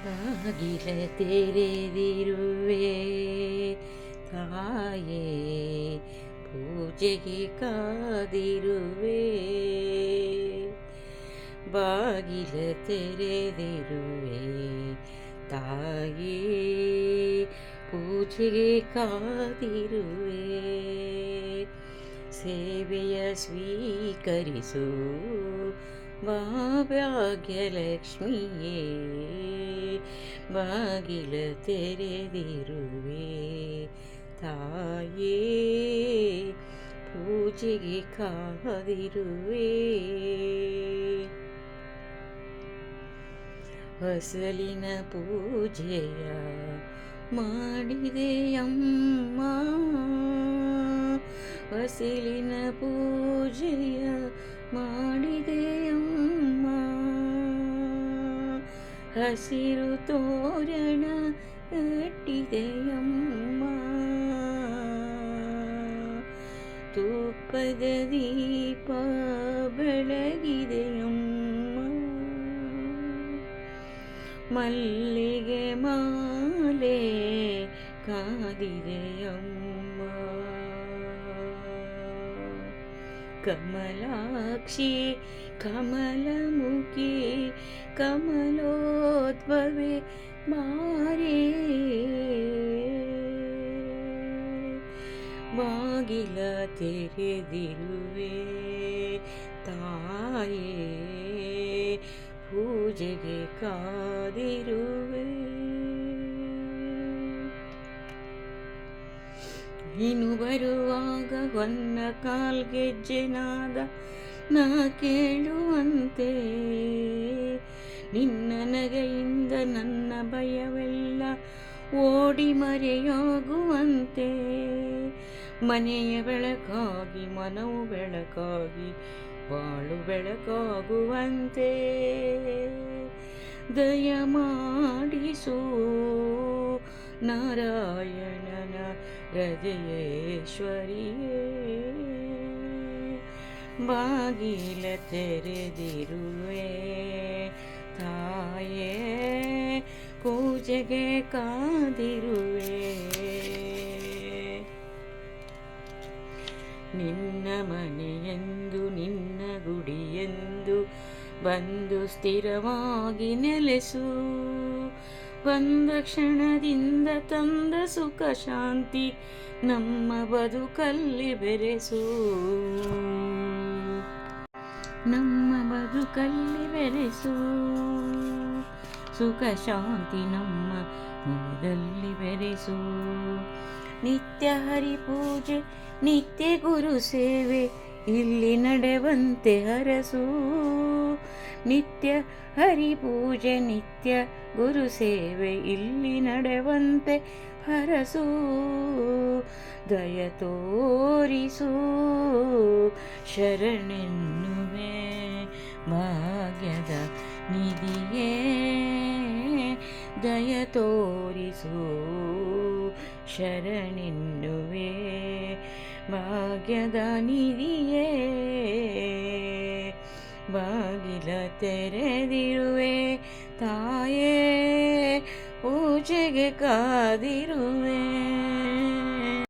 ಬಾಗಿಲ ತೆರೆದಿರುವೆ ತಾಯೇ, ಪೂಜೆಗೆ ಕಾದಿರುವೆ. ಬಾಗಿಲ ತೆರೆದಿರುವೆ ತಾಯೇ, ಪೂಜೆಗೆ ಕಾದಿರುವೆ. ಸೇವೆಯ ಸ್ವೀಕರಿಸು ಬಾ ಭಾಗ್ಯಲಕ್ಷ್ಮಿಯೇ, ಬಾಗಿಲ ತೆರೆದಿರುವೆ ತಾಯೇ, ಪೂಜೆಗೆ ಕಾದಿರುವೆ. ಹೊಸಲಿನ ಪೂಜೆಯ ಮಾಡಿದೆಯಮ್ಮ, ಹೊಸಲಿನ ಪೂಜೆಯ ಮಾಡಿದೆಯಮ್ಮ. ಹಸಿರು ತೋರಣ ಕಟ್ಟಿದೆಯಮ್ಮ, ತುಪ್ಪದ ದೀಪ ಬೆಳಗಿದೆಯಮ್ಮ. ಮಲ್ಲಿಗೆ ಮಾಲೆ ಕಾದಿದೆಯಮ್ಮ. ಕಮಲಾಕ್ಷಿ ಕಮಲಮುಖಿ ಕಮಲೋದ್ಭವೆ ಮಾರೇ, ಬಾಗಿಲ ತೆರೆದಿರುವೆ ತಾಯೇ, ಪೂಜೆಗೆ ಕಾದಿರುವೆ. ನೀನು ಬರುವಾಗ ಹೊನ್ನ ಕಾಲ್ಗೆಜ್ಜೆನಾದ ನಾ ಕೇಳುವಂತೆ, ನಿನ್ನ ನಗೆಯಿಂದ ನನ್ನ ಭಯವೆಲ್ಲ ಓಡಿ ಮರೆಯಾಗುವಂತೆ. ಮನೆಯ ಬೆಳಕಾಗಿ ಮನವು ಬೆಳಕಾಗಿ ಬಾಳು ಬೆಳಕಾಗುವಂತೆ. ದಯ ಮಾಡಿಸು ನಾರಾಯಣನ ಹೃದಯೇಶ್ವರಿಯೇ, ಬಾಗಿಲ ತೆರೆದಿರುವೆ ತಾಯೇ, ಪೂಜೆಗೆ ಕಾದಿರುವೆ. ನಿನ್ನ ಮನೆಯೆಂದು ನಿನ್ನ ಗುಡಿಯೆಂದು ಬಂದು ಸ್ಥಿರವಾಗಿ ನೆಲೆಸು. ಬಂದ ಕ್ಷಣದಿಂದ ತಂದ ಸುಖ ಶಾಂತಿ ನಮ್ಮ ಬದುಕಲ್ಲಿ ಬೆರೆಸು. ನಮ್ಮ ಬದುಕಲ್ಲಿ ಬೆರೆಸು, ಸುಖ ಶಾಂತಿ ನಮ್ಮ ಮನದಲ್ಲಿ ಬೆರೆಸು. ನಿತ್ಯ ಹರಿಪೂಜೆ ನಿತ್ಯ ಗುರು ಸೇವೆ ಇಲ್ಲಿ ನಡೆವಂತೆ ಹರಸು. ನಿತ್ಯ ಹರಿಪೂಜೆ ನಿತ್ಯ ಗುರು ಸೇವೆ ಇಲ್ಲಿ ನಡೆವಂತೆ ಹರಸು. ದಯ ತೋರಿಸು ಶರಣೆನ್ನುವೆ ಭಾಗ್ಯದ ನಿಧಿಯೇ, ದಯ ತೋರಿಸು ಶರಣೆನ್ನುವೆ ಭಾಗ್ಯದ ನಿಧಿಯೇ. ಬಾಗಿಲ ತೆರೆದಿರುವೆ ತಾಯೇ, ಪೂಜೆಗೆ ಕಾದಿರುವೆ.